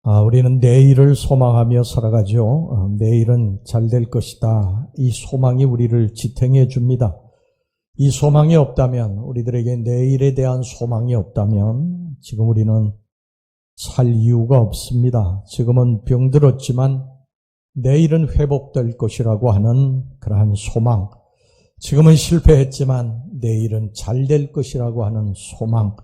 우리는 내일을 소망하며 살아가죠. 내일은 잘 될 것이다. 이 소망이 우리를 지탱해 줍니다. 이 소망이 없다면, 우리들에게 내일에 대한 소망이 없다면 지금 우리는 살 이유가 없습니다. 지금은 병들었지만 내일은 회복될 것이라고 하는 그러한 소망, 지금은 실패했지만 내일은 잘 될 것이라고 하는 소망,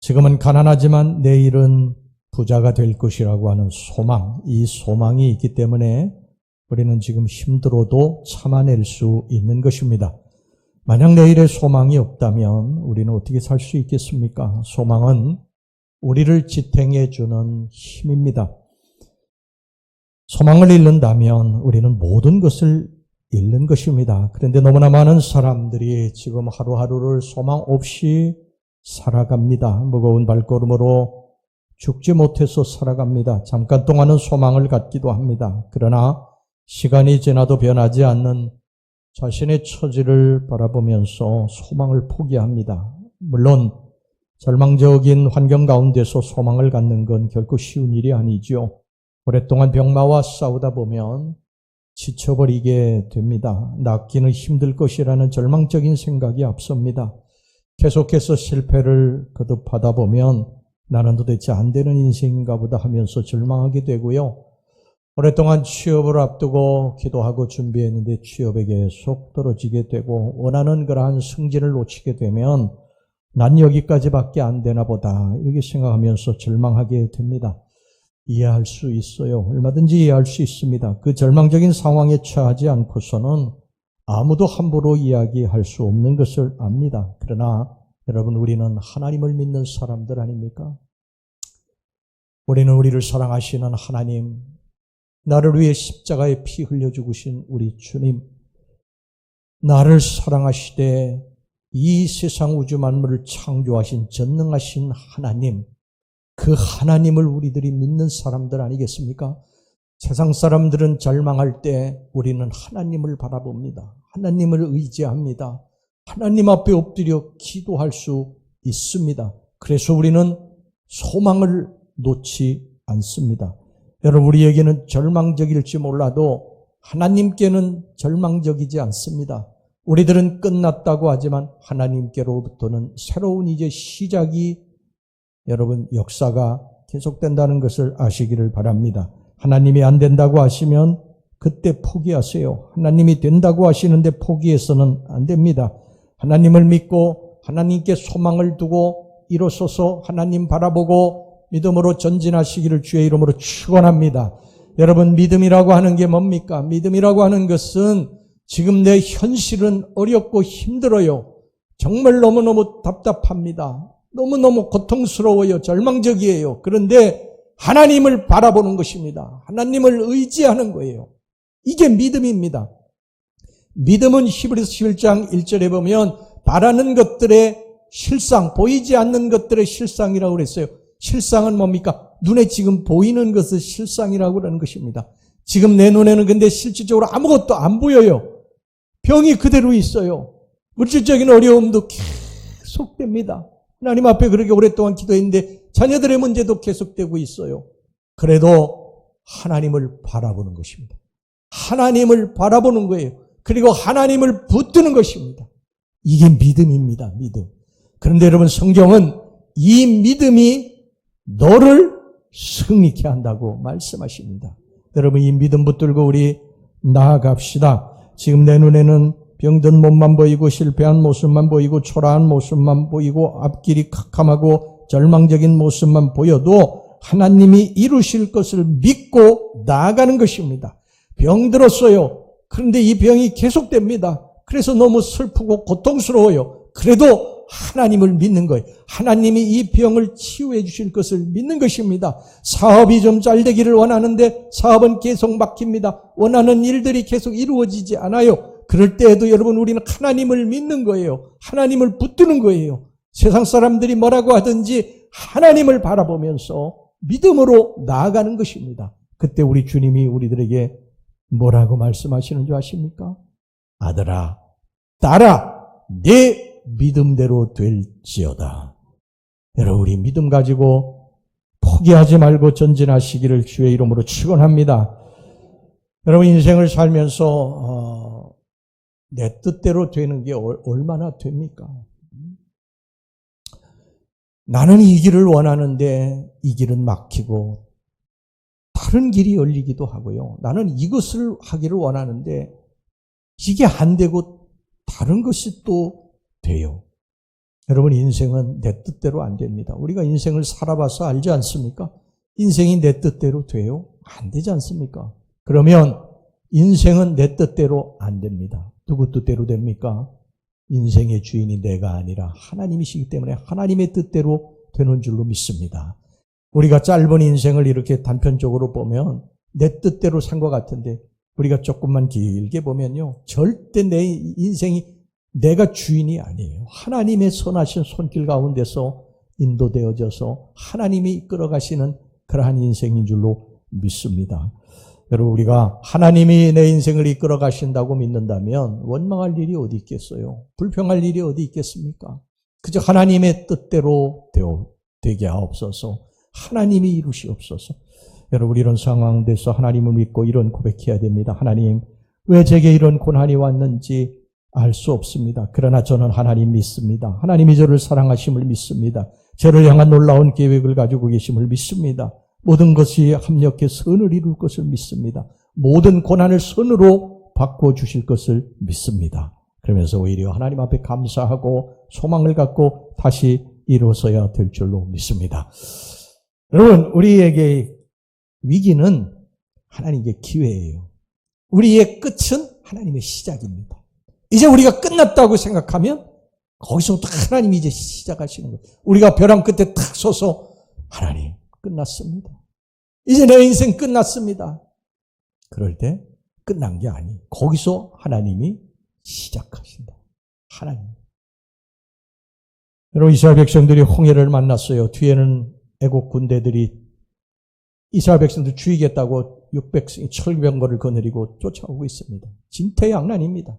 지금은 가난하지만 내일은 부자가 될 것이라고 하는 소망, 이 소망이 있기 때문에 우리는 지금 힘들어도 참아낼 수 있는 것입니다. 만약 내일의 소망이 없다면 우리는 어떻게 살 수 있겠습니까? 소망은 우리를 지탱해 주는 힘입니다. 소망을 잃는다면 우리는 모든 것을 잃는 것입니다. 그런데 너무나 많은 사람들이 지금 하루하루를 소망 없이 살아갑니다. 무거운 발걸음으로 죽지 못해서 살아갑니다. 잠깐 동안은 소망을 갖기도 합니다. 그러나 시간이 지나도 변하지 않는 자신의 처지를 바라보면서 소망을 포기합니다. 물론 절망적인 환경 가운데서 소망을 갖는 건 결코 쉬운 일이 아니죠. 오랫동안 병마와 싸우다 보면 지쳐버리게 됩니다. 낫기는 힘들 것이라는 절망적인 생각이 앞섭니다. 계속해서 실패를 거듭하다 보면 나는 도대체 안 되는 인생인가 보다 하면서 절망하게 되고요. 오랫동안 취업을 앞두고 기도하고 준비했는데 취업에 계속 떨어지게 되고 원하는 그러한 승진을 놓치게 되면 난 여기까지밖에 안 되나 보다 이렇게 생각하면서 절망하게 됩니다. 이해할 수 있어요. 얼마든지 이해할 수 있습니다. 그 절망적인 상황에 처하지 않고서는 아무도 함부로 이야기할 수 없는 것을 압니다. 그러나 여러분, 우리는 하나님을 믿는 사람들 아닙니까? 우리는 우리를 사랑하시는 하나님, 나를 위해 십자가에 피 흘려 죽으신 우리 주님, 나를 사랑하시되 이 세상 우주 만물을 창조하신 전능하신 하나님, 그 하나님을 우리들이 믿는 사람들 아니겠습니까? 세상 사람들은 절망할 때 우리는 하나님을 바라봅니다. 하나님을 의지합니다. 하나님 앞에 엎드려 기도할 수 있습니다. 그래서 우리는 소망을 놓지 않습니다. 여러분, 우리에게는 절망적일지 몰라도 하나님께는 절망적이지 않습니다. 우리들은 끝났다고 하지만 하나님께로부터는 새로운 이제 시작이, 여러분, 역사가 계속된다는 것을 아시기를 바랍니다. 하나님이 안 된다고 하시면 그때 포기하세요. 하나님이 된다고 하시는데 포기해서는 안 됩니다. 하나님을 믿고 하나님께 소망을 두고 일어서서 하나님 바라보고 믿음으로 전진하시기를 주의 이름으로 축원합니다. 여러분, 믿음이라고 하는 게 뭡니까? 믿음이라고 하는 것은 지금 내 현실은 어렵고 힘들어요. 정말 너무너무 답답합니다. 너무너무 고통스러워요. 절망적이에요. 그런데 하나님을 바라보는 것입니다. 하나님을 의지하는 거예요. 이게 믿음입니다. 믿음은 히브리서 11장 1절에 보면 바라는 것들의 실상, 보이지 않는 것들의 실상이라고 그랬어요. 실상은 뭡니까? 눈에 지금 보이는 것을 실상이라고 그러는 것입니다. 지금 내 눈에는 근데 실질적으로 아무것도 안 보여요. 병이 그대로 있어요. 물질적인 어려움도 계속됩니다. 하나님 앞에 그렇게 오랫동안 기도했는데 자녀들의 문제도 계속되고 있어요. 그래도 하나님을 바라보는 것입니다. 하나님을 바라보는 거예요. 그리고 하나님을 붙드는 것입니다. 이게 믿음입니다. 믿음. 그런데 여러분, 성경은 이 믿음이 너를 승리케 한다고 말씀하십니다. 여러분, 이 믿음 붙들고 우리 나아갑시다. 지금 내 눈에는 병든 몸만 보이고 실패한 모습만 보이고 초라한 모습만 보이고 앞길이 캄캄하고 절망적인 모습만 보여도 하나님이 이루실 것을 믿고 나아가는 것입니다. 병들었어요. 그런데 이 병이 계속됩니다. 그래서 너무 슬프고 고통스러워요. 그래도 하나님을 믿는 거예요. 하나님이 이 병을 치유해 주실 것을 믿는 것입니다. 사업이 좀 잘 되기를 원하는데 사업은 계속 막힙니다. 원하는 일들이 계속 이루어지지 않아요. 그럴 때에도 여러분, 우리는 하나님을 믿는 거예요. 하나님을 붙드는 거예요. 세상 사람들이 뭐라고 하든지 하나님을 바라보면서 믿음으로 나아가는 것입니다. 그때 우리 주님이 우리들에게 뭐라고 말씀하시는 줄 아십니까? 아들아, 딸아, 내 믿음대로 될지어다. 여러분, 우리 믿음 가지고 포기하지 말고 전진하시기를 주의 이름으로 축원합니다. 여러분 인생을 살면서 내 뜻대로 되는 게 얼마나 됩니까? 나는 이 길을 원하는데 이 길은 막히고 다른 길이 열리기도 하고요. 나는 이것을 하기를 원하는데 이게 안 되고 다른 것이 또 돼요. 여러분 인생은 내 뜻대로 안 됩니다. 우리가 인생을 살아봐서 알지 않습니까? 인생이 내 뜻대로 돼요? 안 되지 않습니까? 그러면 인생은 내 뜻대로 안 됩니다. 누구 뜻대로 됩니까? 인생의 주인이 내가 아니라 하나님이시기 때문에 하나님의 뜻대로 되는 줄로 믿습니다. 우리가 짧은 인생을 이렇게 단편적으로 보면 내 뜻대로 산 것 같은데 우리가 조금만 길게 보면요. 절대 내 인생이 내가 주인이 아니에요. 하나님의 선하신 손길 가운데서 인도되어져서 하나님이 이끌어가시는 그러한 인생인 줄로 믿습니다. 여러분 우리가 하나님이 내 인생을 이끌어 가신다고 믿는다면 원망할 일이 어디 있겠어요? 불평할 일이 어디 있겠습니까? 그저 하나님의 뜻대로 되게 하옵소서. 하나님이 이루시옵소서. 여러분 이런 상황에서 하나님을 믿고 이런 고백해야 됩니다. 하나님 왜 제게 이런 고난이 왔는지 알 수 없습니다. 그러나 저는 하나님 믿습니다. 하나님이 저를 사랑하심을 믿습니다. 저를 향한 놀라운 계획을 가지고 계심을 믿습니다. 모든 것이 합력해 선을 이룰 것을 믿습니다. 모든 고난을 선으로 바꿔주실 것을 믿습니다. 그러면서 오히려 하나님 앞에 감사하고 소망을 갖고 다시 이루어서야 될 줄로 믿습니다. 여러분 우리에게 위기는 하나님의 기회예요. 우리의 끝은 하나님의 시작입니다. 이제 우리가 끝났다고 생각하면 거기서부터 하나님이 이제 시작하시는 거예요. 우리가 벼랑 끝에 탁 서서 하나님 끝났습니다. 이제 내 인생 끝났습니다. 그럴 때 끝난 게 아니에요. 거기서 하나님이 시작하신다. 하나님. 여러분 이스라엘 백성들이 홍해를 만났어요. 뒤에는 애국 군대들이 이스라엘 백성들 죽이겠다고 600승이 철병거를 거느리고 쫓아오고 있습니다. 진퇴양난입니다.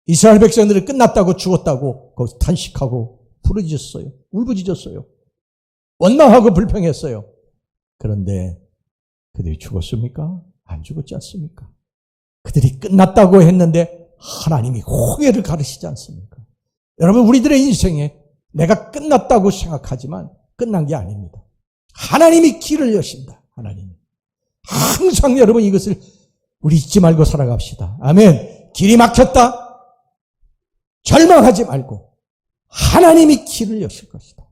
이스라엘 백성들이 끝났다고 죽었다고 거기서 탄식하고 부르짖었어요. 울부짖었어요. 원망하고 불평했어요. 그런데 그들이 죽었습니까? 안 죽었지 않습니까? 그들이 끝났다고 했는데 하나님이 홍해를 가르치지 않습니까? 여러분 우리들의 인생에 내가 끝났다고 생각하지만 끝난 게 아닙니다. 하나님이 길을 여신다. 하나님. 항상 여러분 이것을 우리 잊지 말고 살아갑시다. 아멘. 길이 막혔다. 절망하지 말고 하나님이 길을 여실 것이다.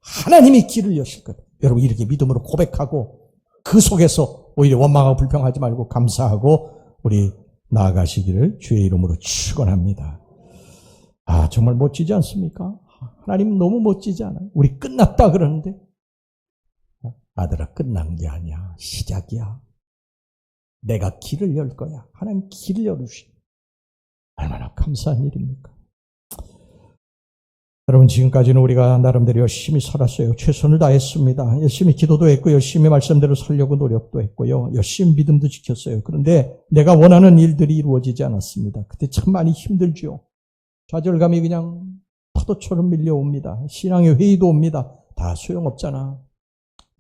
하나님이 길을 여실 것이다. 여러분 이렇게 믿음으로 고백하고 그 속에서 오히려 원망하고 불평하지 말고 감사하고 우리 나아가시기를 주의 이름으로 축원합니다. 아 정말 멋지지 않습니까? 하나님 너무 멋지지 않아요? 우리 끝났다 그러는데 아들아 끝난 게 아니야. 시작이야. 내가 길을 열 거야. 하나님 길을 열으시. 얼마나 감사한 일입니까? 여러분 지금까지는 우리가 나름대로 열심히 살았어요. 최선을 다했습니다. 열심히 기도도 했고 열심히 말씀대로 살려고 노력도 했고요. 열심히 믿음도 지켰어요. 그런데 내가 원하는 일들이 이루어지지 않았습니다. 그때 참 많이 힘들죠. 좌절감이 그냥 파도처럼 밀려옵니다. 신앙의 회의도 옵니다. 다 소용없잖아.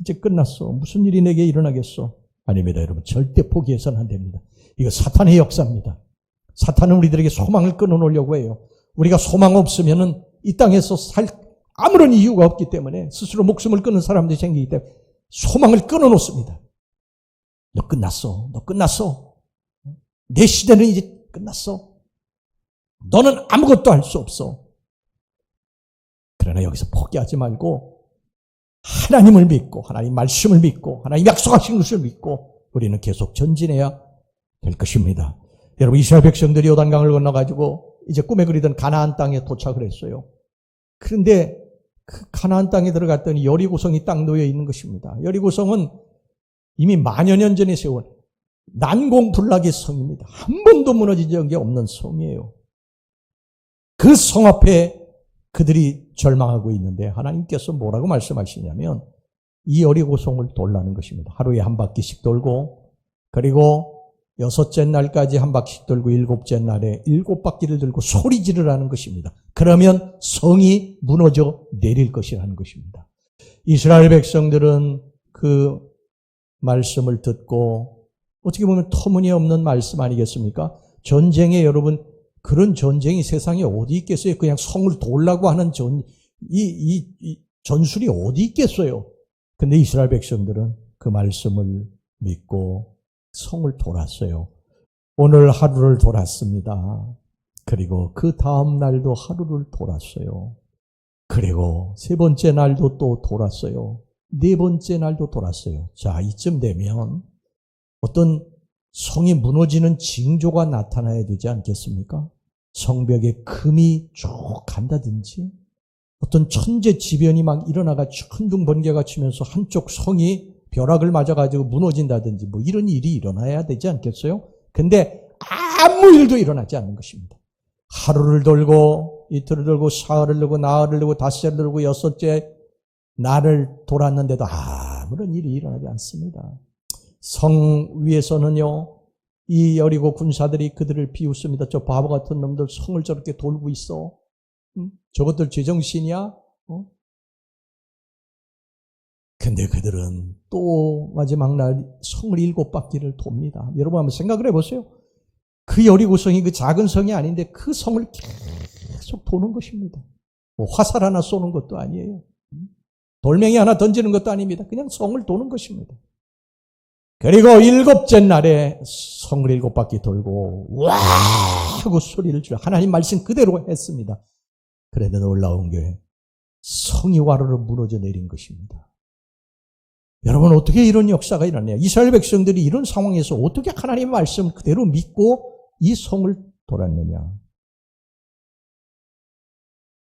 이제 끝났어. 무슨 일이 내게 일어나겠어? 아닙니다. 여러분 절대 포기해서는 안 됩니다. 이거 사탄의 역사입니다. 사탄은 우리들에게 소망을 끊어놓으려고 해요. 우리가 소망 없으면은 이 땅에서 살 아무런 이유가 없기 때문에 스스로 목숨을 끊는 사람들이 생기기 때문에 소망을 끊어놓습니다. 너 끝났어. 너 끝났어. 내 시대는 이제 끝났어. 너는 아무것도 할 수 없어. 그러나 여기서 포기하지 말고 하나님을 믿고 하나님 말씀을 믿고 하나님 약속하신 것을 믿고 우리는 계속 전진해야 될 것입니다. 여러분 이스라엘 백성들이 요단강을 건너가지고 이제 꿈에 그리던 가나안 땅에 도착을 했어요. 그런데 그 가나안 땅에 들어갔더니 여리고성이 딱 놓여 있는 것입니다. 여리고성은 이미 만여 년 전에 세운 난공불락의 성입니다. 한 번도 무너진 적이 없는 성이에요. 그 성 앞에 그들이 절망하고 있는데 하나님께서 뭐라고 말씀하시냐면 이 여리고성을 돌라는 것입니다. 하루에 한 바퀴씩 돌고 그리고 6째 날까지 한 바퀴 돌고 7째 날에 7바퀴를 들고 소리 지르라는 것입니다. 그러면 성이 무너져 내릴 것이라는 것입니다. 이스라엘 백성들은 그 말씀을 듣고 어떻게 보면 터무니없는 말씀 아니겠습니까? 전쟁에 여러분 그런 전쟁이 세상에 어디 있겠어요? 그냥 성을 돌라고 하는 전술이 어디 있겠어요? 근데 이스라엘 백성들은 그 말씀을 믿고 성을 돌았어요. 오늘 하루를 돌았습니다. 그리고 그 다음 날도 하루를 돌았어요. 그리고 세 번째 날도 또 돌았어요. 네 번째 날도 돌았어요. 자, 이쯤 되면 어떤 성이 무너지는 징조가 나타나야 되지 않겠습니까? 성벽에 금이 쭉 간다든지 어떤 천재지변이 막 일어나가 천둥 번개가 치면서 한쪽 성이 벼락을 맞아가지고 무너진다든지 뭐 이런 일이 일어나야 되지 않겠어요? 근데 아무 일도 일어나지 않는 것입니다. 하루를 돌고 이틀을 돌고 사흘을 돌고 나흘을 돌고 닷새를 돌고 여섯째 날을 돌았는데도 아무런 일이 일어나지 않습니다. 성 위에서는요, 이 여리고 군사들이 그들을 비웃습니다. 저 바보 같은 놈들 성을 저렇게 돌고 있어. 저것들 제정신이야? 근데 그들은 또 마지막 날 성을 7바퀴를 돕니다. 여러분 한번 생각을 해보세요. 그 여리고성이 그 작은 성이 아닌데 그 성을 계속 도는 것입니다. 뭐 화살 하나 쏘는 것도 아니에요. 돌멩이 하나 던지는 것도 아닙니다. 그냥 성을 도는 것입니다. 그리고 7째 날에 성을 7바퀴 돌고 와 하고 소리를 지르 하나님 말씀 그대로 했습니다. 그런데 놀라운 게 성이 와르르 무너져 내린 것입니다. 여러분 어떻게 이런 역사가 일어나냐? 이스라엘 백성들이 이런 상황에서 어떻게 하나님의 말씀 그대로 믿고 이 성을 돌았느냐?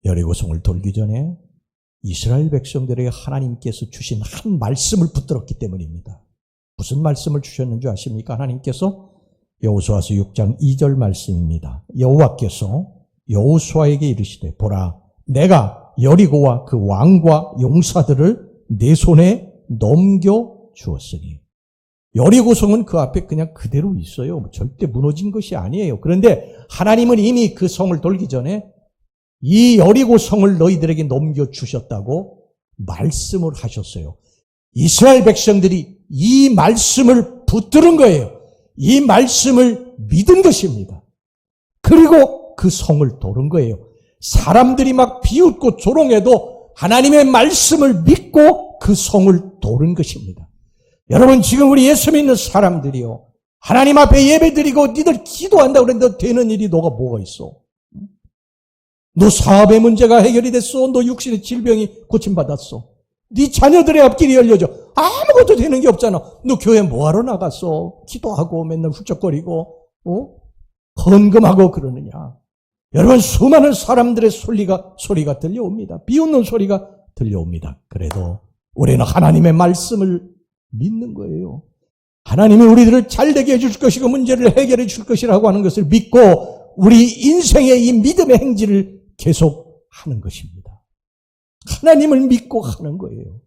여리고성을 돌기 전에 이스라엘 백성들에게 하나님께서 주신 한 말씀을 붙들었기 때문입니다. 무슨 말씀을 주셨는지 아십니까? 하나님께서 여호수아서 6장 2절 말씀입니다. 여호와께서 여호수아에게 이르시되 보라 내가 여리고와 그 왕과 용사들을 내 손에 넘겨주었으니 여리고성은 그 앞에 그냥 그대로 있어요. 절대 무너진 것이 아니에요. 그런데 하나님은 이미 그 성을 돌기 전에 이 여리고성을 너희들에게 넘겨주셨다고 말씀을 하셨어요. 이스라엘 백성들이 이 말씀을 붙들은 거예요. 이 말씀을 믿은 것입니다. 그리고 그 성을 도른 거예요. 사람들이 막 비웃고 조롱해도 하나님의 말씀을 믿고 그 성을 도른 것입니다. 여러분 지금 우리 예수 믿는 사람들이요. 하나님 앞에 예배드리고 니들 기도한다고 그랬는데 되는 일이 너가 뭐가 있어? 너 사업의 문제가 해결이 됐어. 너 육신의 질병이 고침받았어. 네 자녀들의 앞길이 열려져. 아무것도 되는 게 없잖아. 너 교회 뭐하러 나갔어? 기도하고 맨날 훌쩍거리고 헌금하고 그러느냐. 여러분 수많은 사람들의 소리가 들려옵니다. 비웃는 소리가 들려옵니다. 그래도 우리는 하나님의 말씀을 믿는 거예요. 하나님이 우리들을 잘되게 해줄 것이고 문제를 해결해 줄 것이라고 하는 것을 믿고 우리 인생의 이 믿음의 행진을 계속 하는 것입니다. 하나님을 믿고 하는 거예요.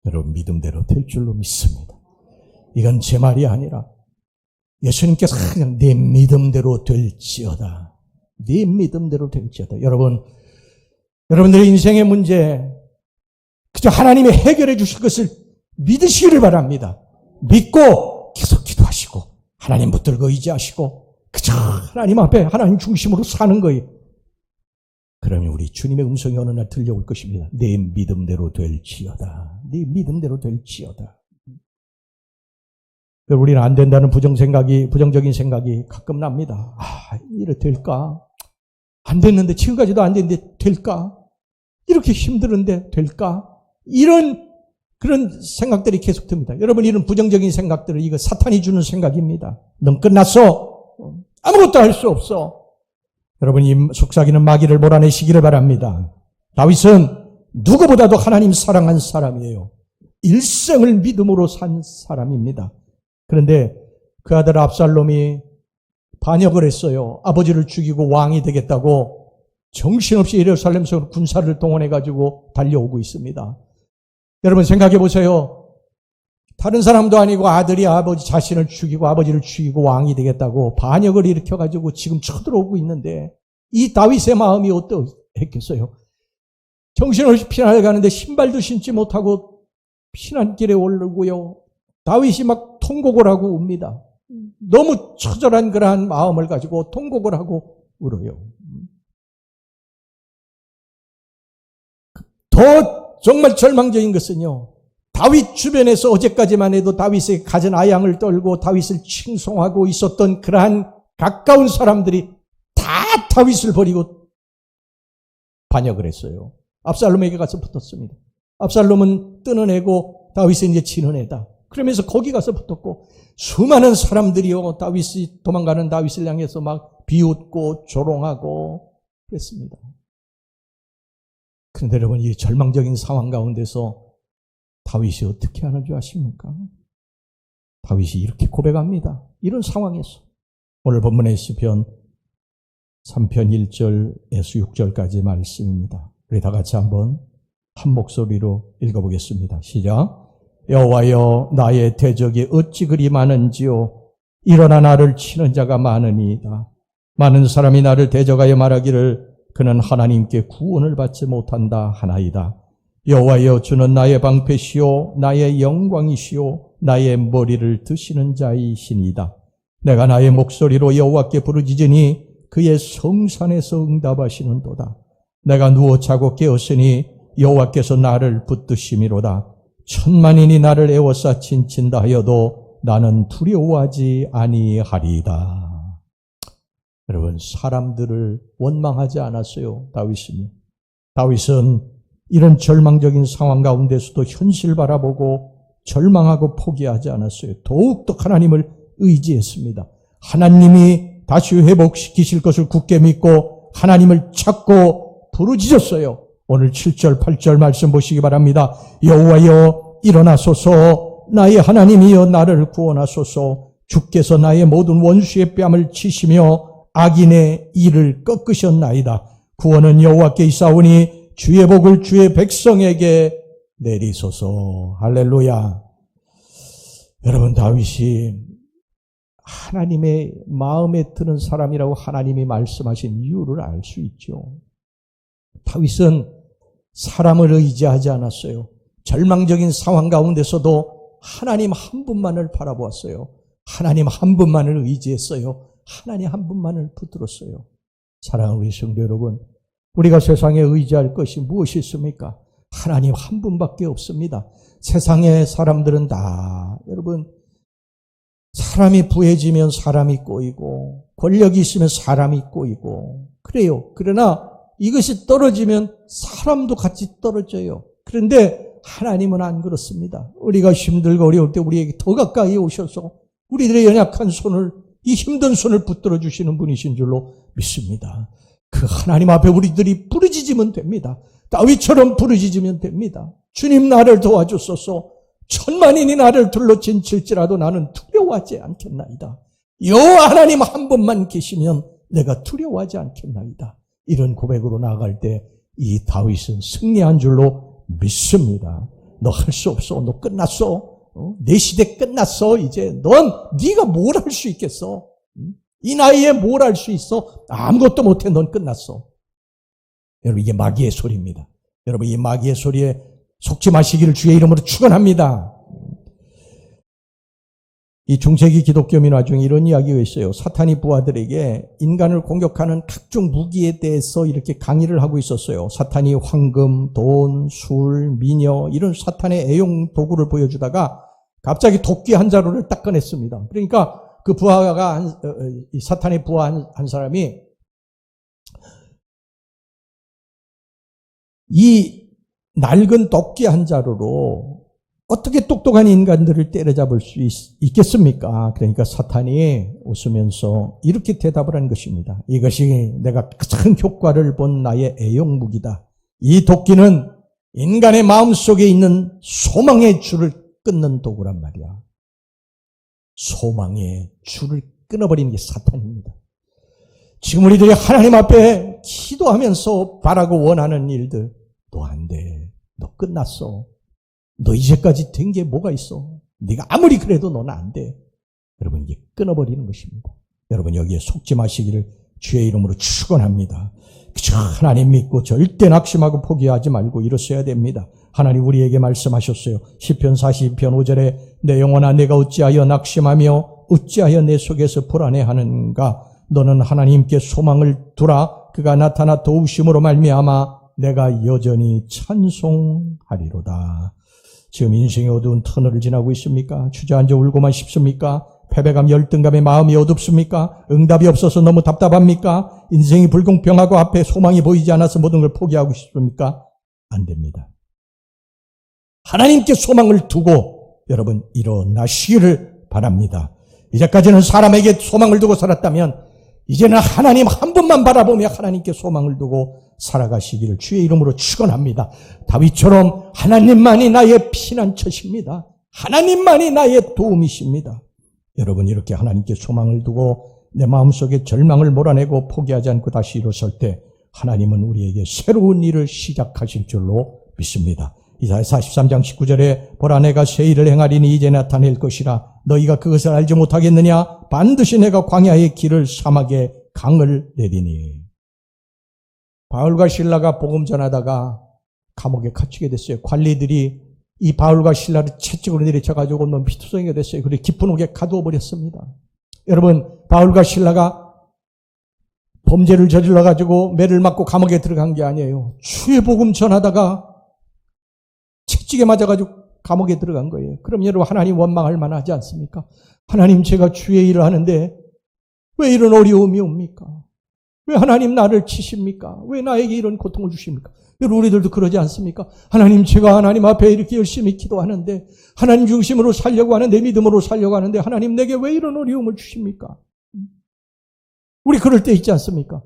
여러분 믿음대로 될 줄로 믿습니다. 이건 제 말이 아니라 예수님께서 그냥 내 믿음대로 될지어다. 네 믿음대로 될지어다. 여러분들의 인생의 문제 그저 하나님이 해결해 주실 것을 믿으시기를 바랍니다. 믿고 계속 기도하시고 하나님 붙들고 의지하시고 그저 하나님 앞에 하나님 중심으로 사는 거예요. 그러면 우리 주님의 음성이 어느 날 들려올 것입니다. 내 믿음대로 될지어다. 네 믿음대로 될지어다. 우리는 안 된다는 부정적인 생각이 가끔 납니다. 이래 될까? 안 됐는데, 지금까지도 안 됐는데 될까? 이렇게 힘드는데 될까? 그런 생각들이 계속 듭니다. 여러분, 이런 부정적인 생각들을 이거 사탄이 주는 생각입니다. 넌 끝났어. 아무것도 할 수 없어. 여러분, 이 속삭이는 마귀를 몰아내시기를 바랍니다. 다윗은 누구보다도 하나님 사랑한 사람이에요. 일생을 믿음으로 산 사람입니다. 그런데 그 아들 압살롬이 반역을 했어요. 아버지를 죽이고 왕이 되겠다고 정신없이 예루살렘 성으로 군사를 동원해가지고 달려오고 있습니다. 여러분 생각해 보세요. 다른 사람도 아니고 아들이 아버지 자신을 죽이고 아버지를 죽이고 왕이 되겠다고 반역을 일으켜가지고 지금 쳐들어오고 있는데 이 다윗의 마음이 어떠했겠어요? 정신없이 피난을 가는데 신발도 신지 못하고 피난길에 오르고요. 다윗이 막 통곡을 하고 웁니다. 너무 처절한 그러한 마음을 가지고 통곡을 하고 울어요. 더 정말 절망적인 것은요. 다윗 주변에서 어제까지만 해도 다윗의 가진 아양을 떨고 다윗을 칭송하고 있었던 그러한 가까운 사람들이 다 다윗을 버리고 반역을 했어요. 압살롬에게 가서 붙었습니다. 압살롬은 뜯어내고 다윗은 이제 지는 애다. 그러면서 거기 가서 붙었고 수많은 사람들이요. 다윗이 도망가는 다윗을 향해서 막 비웃고 조롱하고 그랬습니다. 그런데 여러분 이 절망적인 상황 가운데서 다윗이 어떻게 하는 줄 아십니까? 다윗이 이렇게 고백합니다. 이런 상황에서 오늘 본문의 시편 3편 1절에서 6절까지 말씀입니다. 우리 다 같이 한번 한 목소리로 읽어보겠습니다. 시작. 여호와여 나의 대적이 어찌 그리 많은지요. 일어나 나를 치는 자가 많으니이다. 많은 사람이 나를 대적하여 말하기를 그는 하나님께 구원을 받지 못한다 하나이다. 여호와여 주는 나의 방패시요 나의 영광이시요 나의 머리를 드시는 자이시니이다. 내가 나의 목소리로 여호와께 부르짖으니 그의 성산에서 응답하시는도다. 내가 누워 자고 깨었으니 여호와께서 나를 붙드심이로다. 천만인이 나를 애워싸 친친다 하여도 나는 두려워하지 아니하리이다. 여러분 사람들을 원망하지 않았어요. 다윗은 이런 절망적인 상황 가운데서도 현실 바라보고 절망하고 포기하지 않았어요. 더욱더 하나님을 의지했습니다. 하나님이 다시 회복시키실 것을 굳게 믿고 하나님을 찾고 부르짖었어요. 오늘 7절 8절 말씀 보시기 바랍니다. 여호와여 일어나소서 나의 하나님이여 나를 구원하소서. 주께서 나의 모든 원수의 뺨을 치시며 악인의 이를 꺾으셨나이다. 구원은 여호와께 있사오니 주의 복을 주의 백성에게 내리소서. 할렐루야. 여러분 다윗이 하나님의 마음에 드는 사람이라고 하나님이 말씀하신 이유를 알 수 있죠. 다윗은 사람을 의지하지 않았어요. 절망적인 상황 가운데서도 하나님 한 분만을 바라보았어요. 하나님 한 분만을 의지했어요. 하나님 한 분만을 붙들었어요. 사랑하는 우리 성도 여러분, 우리가 세상에 의지할 것이 무엇이 있습니까? 하나님 한 분밖에 없습니다. 세상의 사람들은 다 여러분 사람이 부해지면 사람이 꼬이고 권력이 있으면 사람이 꼬이고 그래요. 그러나 이것이 떨어지면 사람도 같이 떨어져요. 그런데 하나님은 안 그렇습니다. 우리가 힘들고 어려울 때 우리에게 더 가까이 오셔서 우리들의 연약한 손을 이 힘든 손을 붙들어 주시는 분이신 줄로 믿습니다. 그 하나님 앞에 우리들이 부르짖으면 됩니다. 다윗처럼 부르짖으면 됩니다. 주님 나를 도와주소서. 천만인이 나를 둘러친칠지라도 나는 두려워하지 않겠나이다. 여호와 하나님 한 분만 계시면 내가 두려워하지 않겠나이다. 이런 고백으로 나아갈 때 이 다윗은 승리한 줄로 믿습니다. 너 할 수 없어. 너 끝났어. 내 시대 끝났어. 이제 네가 뭘 할 수 있겠어? 이 나이에 뭘 할 수 있어? 아무것도 못해. 넌 끝났어. 여러분 이게 마귀의 소리입니다. 여러분 이 마귀의 소리에 속지 마시기를 주의 이름으로 축원합니다. 이 중세기 기독교 민화 중에 이런 이야기가 있어요. 사탄이 부하들에게 인간을 공격하는 각종 무기에 대해서 이렇게 강의를 하고 있었어요. 사탄이 황금, 돈, 술, 미녀 이런 사탄의 애용 도구를 보여주다가 갑자기 도끼 한 자루를 딱 꺼냈습니다. 그러니까 그 부하가 사탄의 부하 한 사람이 이 낡은 도끼 한 자루로 어떻게 똑똑한 인간들을 때려잡을 수 있겠습니까? 그러니까 사탄이 웃으면서 이렇게 대답을 한 것입니다. 이것이 내가 가장 효과를 본 나의 애용무기다. 이 도끼는 인간의 마음속에 있는 소망의 줄을 끊는 도구란 말이야. 소망의 줄을 끊어버리는 게 사탄입니다. 지금 우리들이 하나님 앞에 기도하면서 바라고 원하는 일들 너 안 돼. 너 끝났어. 너 이제까지 된 게 뭐가 있어? 네가 아무리 그래도 너는 안 돼. 여러분 이게 끊어버리는 것입니다. 여러분 여기에 속지 마시기를 주의 이름으로 축원합니다. 하나님 믿고 절대 낙심하고 포기하지 말고 일어서야 됩니다. 하나님 우리에게 말씀하셨어요. 시편 42편 5절에 내 영혼아 내가 어찌하여 낙심하며 어찌하여 내 속에서 불안해하는가. 너는 하나님께 소망을 두라. 그가 나타나 도우심으로 말미암아 내가 여전히 찬송하리로다. 지금 인생의 어두운 터널을 지나고 있습니까? 주저앉아 울고만 싶습니까? 패배감, 열등감에 마음이 어둡습니까? 응답이 없어서 너무 답답합니까? 인생이 불공평하고 앞에 소망이 보이지 않아서 모든 걸 포기하고 싶습니까? 안 됩니다. 하나님께 소망을 두고 여러분 일어나시기를 바랍니다. 이제까지는 사람에게 소망을 두고 살았다면 이제는 하나님 한 분만 바라보며 하나님께 소망을 두고 살아가시기를 주의 이름으로 축원합니다. 다윗처럼 하나님만이 나의 피난처십니다. 하나님만이 나의 도움이십니다. 여러분 이렇게 하나님께 소망을 두고 내 마음속에 절망을 몰아내고 포기하지 않고 다시 일어설 때 하나님은 우리에게 새로운 일을 시작하실 줄로 믿습니다. 이사야 43장 19절에 보라 내가 새 일을 행하리니 이제 나타낼 것이라 너희가 그것을 알지 못하겠느냐 반드시 내가 광야의 길을 사막에 강을 내리니. 바울과 실라가 복음 전하다가 감옥에 갇히게 됐어요. 관리들이 이 바울과 실라를 채찍으로 내리쳐가지고 너무 피투성이가 됐어요. 그리고 깊은 옥에 가두어 버렸습니다. 여러분 바울과 실라가 범죄를 저질러가지고 매를 맞고 감옥에 들어간 게 아니에요. 주의 복음 전하다가 채찍에 맞아가지고 감옥에 들어간 거예요. 그럼 여러분 하나님 원망할 만하지 않습니까? 하나님 제가 주의 일을 하는데 왜 이런 어려움이 옵니까? 왜 하나님 나를 치십니까? 왜 나에게 이런 고통을 주십니까? 여러분 우리들도 그러지 않습니까? 하나님 제가 하나님 앞에 이렇게 열심히 기도하는데 하나님 중심으로 살려고 하는데 믿음으로 살려고 하는데 하나님 내게 왜 이런 어려움을 주십니까? 우리 그럴 때 있지 않습니까?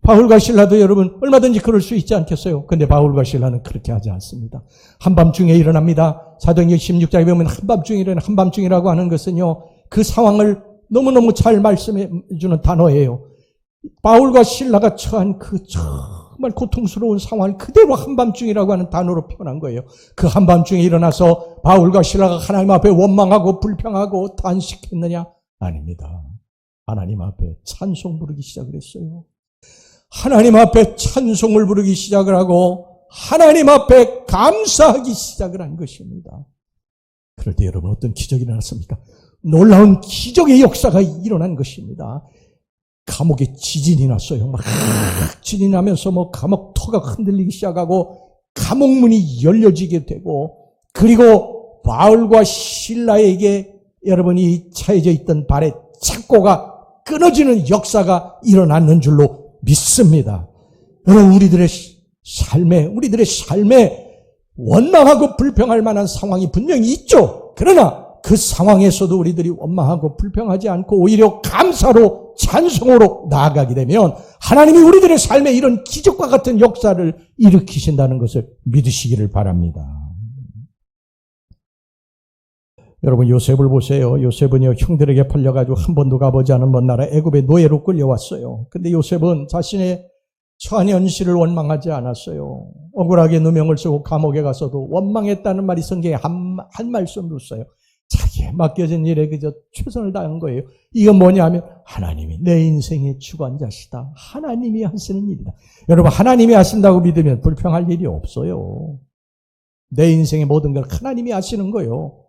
바울과 실라도 여러분 얼마든지 그럴 수 있지 않겠어요? 근데 바울과 실라는 그렇게 하지 않습니다. 한밤중에 일어납니다. 사도행전 16장에 보면 한밤중에 일어나 한밤중이라고 하는 것은요. 그 상황을 너무너무 잘 말씀해 주는 단어예요. 바울과 실라가 처한 그 정말 고통스러운 상황을 그대로 한밤중이라고 하는 단어로 표현한 거예요. 그 한밤중에 일어나서 바울과 실라가 하나님 앞에 원망하고 불평하고 탄식했느냐? 아닙니다. 하나님 앞에 찬송 부르기 시작을 했어요. 하나님 앞에 찬송을 부르기 시작을 하고 하나님 앞에 감사하기 시작을 한 것입니다. 그럴 때 여러분 어떤 기적이 일어났습니까? 놀라운 기적의 역사가 일어난 것입니다. 감옥에 지진이 났어요. 막 지진이 나면서 감옥 터가 흔들리기 시작하고 감옥 문이 열려지게 되고 그리고 바울과 실라에게 여러분이 차여져 있던 발의 착고가 끊어지는 역사가 일어났는 줄로 믿습니다. 여러분 우리들의 삶에 원망하고 불평할 만한 상황이 분명히 있죠. 그러나 그 상황에서도 우리들이 원망하고 불평하지 않고 오히려 감사로 찬송으로 나아가게 되면 하나님이 우리들의 삶에 이런 기적과 같은 역사를 일으키신다는 것을 믿으시기를 바랍니다. 여러분 요셉을 보세요. 요셉은요 형들에게 팔려가지고 한 번도 가보지 않은 먼 나라 애굽의 노예로 끌려왔어요. 근데 요셉은 자신의 처한 현실을 원망하지 않았어요. 억울하게 누명을 쓰고 감옥에 가서도 원망했다는 말이 성경에 한 말씀으로 써요. 자기에 맡겨진 일에 그저 최선을 다한 거예요. 이건 뭐냐면 하나님이 내 인생의 주관자시다. 하나님이 하시는 일이다. 여러분 하나님이 하신다고 믿으면 불평할 일이 없어요. 내 인생의 모든 걸 하나님이 하시는 거예요.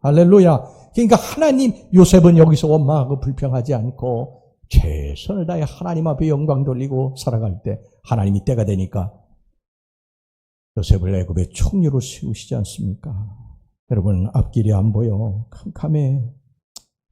할렐루야. 그러니까 하나님 요셉은 여기서 원망하고 불평하지 않고 최선을 다해 하나님 앞에 영광 돌리고 살아갈 때 하나님이 때가 되니까 요셉을 애굽의 총리로 세우시지 않습니까? 여러분 앞길이 안 보여. 캄캄해.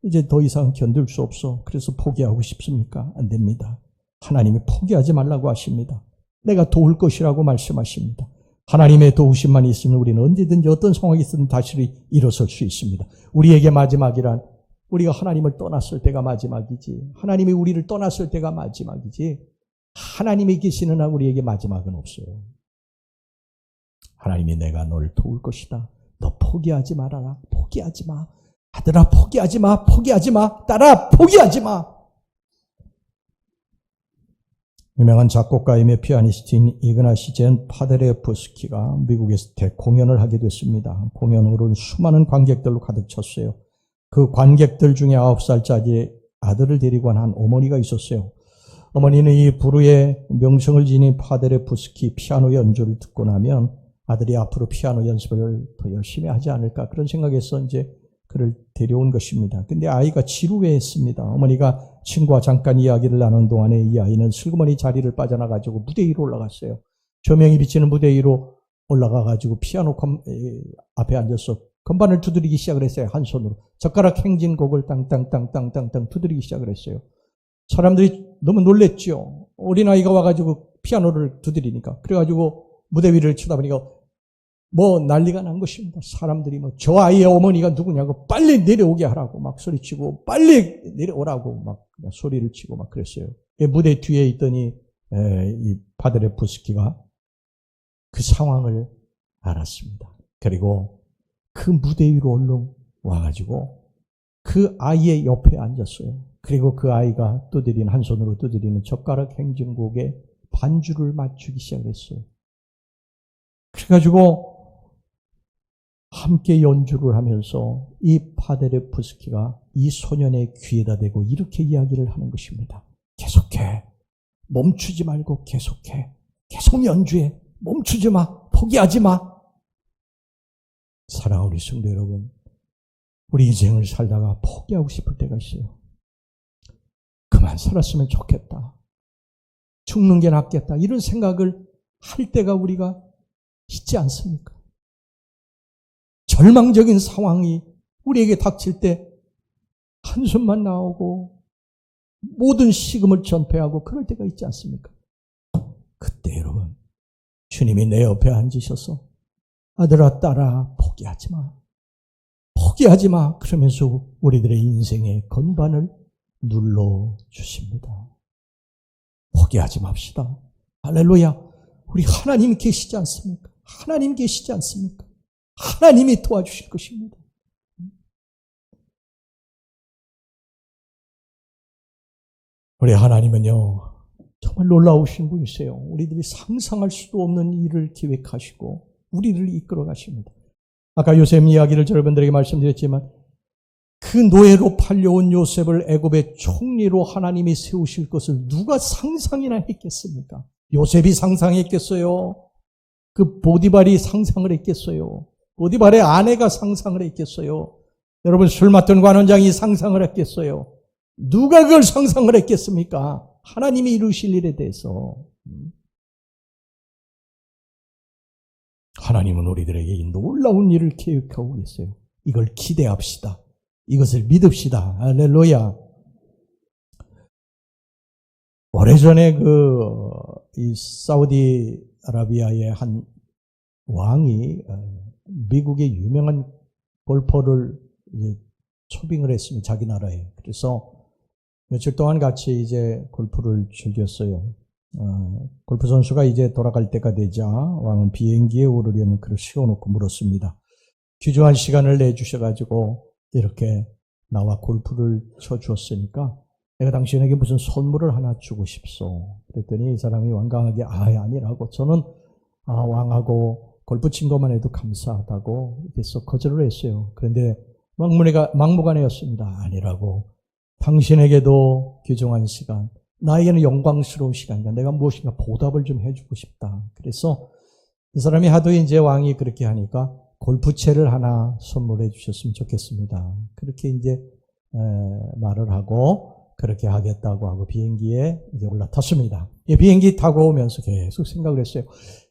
이제 더 이상 견딜 수 없어. 그래서 포기하고 싶습니까? 안 됩니다. 하나님이 포기하지 말라고 하십니다. 내가 도울 것이라고 말씀하십니다. 하나님의 도우심만 있으면 우리는 언제든지 어떤 상황이 있든 다시 일어설 수 있습니다. 우리에게 마지막이란 우리가 하나님을 떠났을 때가 마지막이지 하나님이 우리를 떠났을 때가 마지막이지 하나님이 계시는 한 우리에게 마지막은 없어요. 하나님이 내가 너를 도울 것이다. 너 포기하지 말아라. 포기하지 마. 아들아 포기하지 마. 포기하지 마. 딸아 포기하지 마. 유명한 작곡가이며 피아니스트인 이그나시 젠 파데레프스키가 미국에서 대공연을 하게 됐습니다. 공연 후로는 수많은 관객들로 가득 찼어요. 그 관객들 중에 9살짜리 아들을 데리고 한 어머니가 있었어요. 어머니는 이 부르의 명성을 지닌 파데레프스키 피아노 연주를 듣고 나면 아들이 앞으로 피아노 연습을 더 열심히 하지 않을까 그런 생각에서 이제 그를 데려온 것입니다. 근데 아이가 지루해했습니다. 어머니가 친구와 잠깐 이야기를 나눈 동안에 이 아이는 슬그머니 자리를 빠져나가지고 무대 위로 올라갔어요. 조명이 비치는 무대 위로 올라가가지고 피아노 앞에 앉아서 건반을 두드리기 시작을 했어요. 한 손으로. 젓가락 행진곡을 땅땅땅땅땅땅 두드리기 시작을 했어요. 사람들이 너무 놀랬죠. 어린아이가 와가지고 피아노를 두드리니까. 그래가지고 무대 위를 쳐다보니까 뭐 난리가 난 것입니다. 사람들이 뭐 저 아이의 어머니가 누구냐고 빨리 내려오게 하라고 막 소리치고 빨리 내려오라고 막 그냥 소리를 치고 막 그랬어요. 무대 뒤에 있더니 이 파데레프스키가 그 상황을 알았습니다. 그리고 그 무대 위로 얼른 와가지고 그 아이의 옆에 앉았어요. 그리고 그 아이가 한 손으로 두드리는 젓가락 행진곡에 반주를 맞추기 시작했어요. 그래가지고 함께 연주를 하면서 이 파데레프스키가 이 소년의 귀에다 대고 이렇게 이야기를 하는 것입니다. 계속해. 멈추지 말고 계속해. 계속 연주해. 멈추지 마. 포기하지 마. 사랑하는 우리 성도 여러분, 우리 인생을 살다가 포기하고 싶을 때가 있어요. 그만 살았으면 좋겠다. 죽는 게 낫겠다. 이런 생각을 할 때가 우리가 있지 않습니까? 절망적인 상황이 우리에게 닥칠 때 한숨만 나오고 모든 식음을 전폐하고 그럴 때가 있지 않습니까? 그때 여러분, 주님이 내 옆에 앉으셔서 아들아 딸아 포기하지 마. 포기하지 마. 그러면서 우리들의 인생의 건반을 눌러주십니다. 포기하지 맙시다. 할렐루야. 우리 하나님 계시지 않습니까? 하나님 계시지 않습니까? 하나님이 도와주실 것입니다. 우리 하나님은요, 정말 놀라우신 분이세요. 우리들이 상상할 수도 없는 일을 기획하시고 우리를 이끌어 가십니다. 아까 요셉 이야기를 여러분들에게 말씀드렸지만 그 노예로 팔려온 요셉을 애굽의 총리로 하나님이 세우실 것을 누가 상상이나 했겠습니까? 요셉이 상상했겠어요? 그 보디발이 상상을 했겠어요? 보디발의 아내가 상상을 했겠어요? 여러분 술 맡던 관원장이 상상을 했겠어요? 누가 그걸 상상을 했겠습니까? 하나님이 이루실 일에 대해서. 하나님은 우리들에게 이 놀라운 일을 계획하고 계세요. 이걸 기대합시다. 이것을 믿읍시다. 할렐루야. 오래전에 이 사우디아라비아의 한 왕이 미국의 유명한 골퍼를 이제 초빙을 했습니다. 자기 나라에. 그래서 며칠 동안 같이 이제 골프를 즐겼어요. 골프 선수가 이제 돌아갈 때가 되자 왕은 비행기에 오르려는 그를 세워놓고 물었습니다. 귀중한 시간을 내주셔가지고 이렇게 나와 골프를 쳐주었으니까 내가 당신에게 무슨 선물을 하나 주고 싶소. 그랬더니 이 사람이 완강하게 아니라고 저는 왕하고 골프 친 것만 해도 감사하다고 이렇게 썩 거절을 했어요. 그런데 막무가내였습니다. 아니라고. 당신에게도 귀중한 시간, 나에게는 영광스러운 시간이니까 내가 무엇인가 보답을 좀 해주고 싶다. 그래서 이 사람이 하도 이제 왕이 그렇게 하니까 골프채를 하나 선물해 주셨으면 좋겠습니다. 그렇게 이제 말을 하고 그렇게 하겠다고 하고 비행기에 이제 올라탔습니다. 비행기 타고 오면서 계속 생각을 했어요.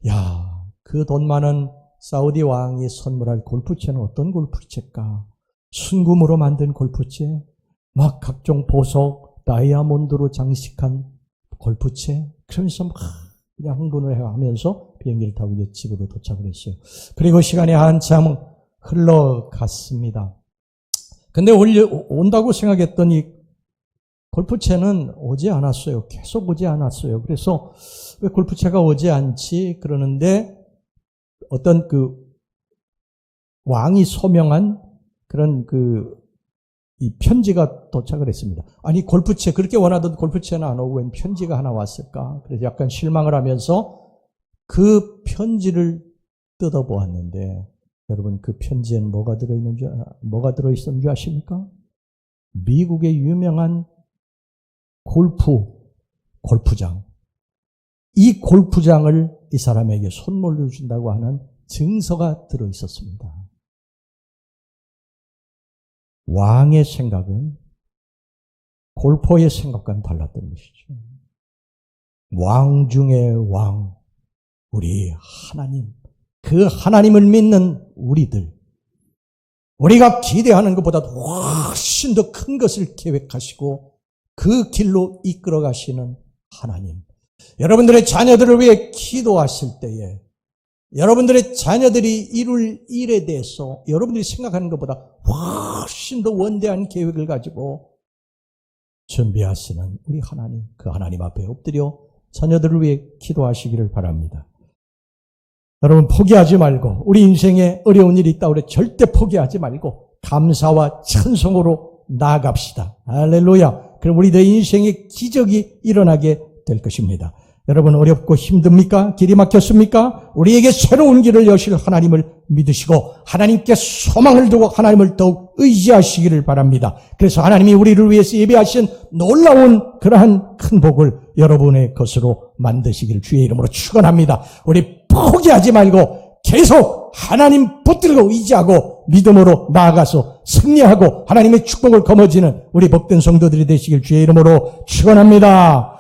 야, 그 돈 많은 사우디 왕이 선물할 골프채는 어떤 골프채일까? 순금으로 만든 골프채, 막 각종 보석, 다이아몬드로 장식한 골프채. 그러면서 막 그냥 흥분을 하면서 비행기를 타고 이제 집으로 도착을 했어요. 그리고 시간이 한참 흘러갔습니다. 근데 온다고 생각했더니 골프채는 오지 않았어요. 계속 오지 않았어요. 그래서 왜 골프채가 오지 않지? 그러는데 어떤 왕이 소명한 그런 이 편지가 도착을 했습니다. 아니 골프채, 그렇게 원하던 골프채는 안 오고 웬 편지가 하나 왔을까? 그래서 약간 실망을 하면서 그 편지를 뜯어보았는데 여러분 그 편지에는 뭐가 들어있었는 줄 아십니까? 미국의 유명한 골프 골프장. 이 골프장을 이 사람에게 선물로 준다고 하는 증서가 들어 있었습니다. 왕의 생각은 골퍼의 생각과는 달랐던 것이죠. 왕 중의 왕, 우리 하나님, 그 하나님을 믿는 우리들, 우리가 기대하는 것보다 훨씬 더 큰 것을 계획하시고 그 길로 이끌어 가시는 하나님. 여러분들의 자녀들을 위해 기도하실 때에 여러분들의 자녀들이 이룰 일에 대해서 여러분들이 생각하는 것보다 훨씬 더 원대한 계획을 가지고 준비하시는 우리 하나님, 그 하나님 앞에 엎드려 자녀들을 위해 기도하시기를 바랍니다. 여러분 포기하지 말고 우리 인생에 어려운 일이 있다고 그래 절대 포기하지 말고 감사와 찬송으로 나아갑시다. 할렐루야. 그럼 우리들의 인생에 기적이 일어나게 될 것입니다. 여러분 어렵고 힘듭니까? 길이 막혔습니까? 우리에게 새로운 길을 여실 하나님을 믿으시고 하나님께 소망을 두고 하나님을 더욱 의지하시기를 바랍니다. 그래서 하나님이 우리를 위해서 예배하신 놀라운 그러한 큰 복을 여러분의 것으로 만드시기를 주의 이름으로 축원합니다. 우리 포기하지 말고 계속 하나님 붙들고 의지하고 믿음으로 나아가서 승리하고 하나님의 축복을 거머쥐는 우리 복된 성도들이 되시길 주의 이름으로 축원합니다.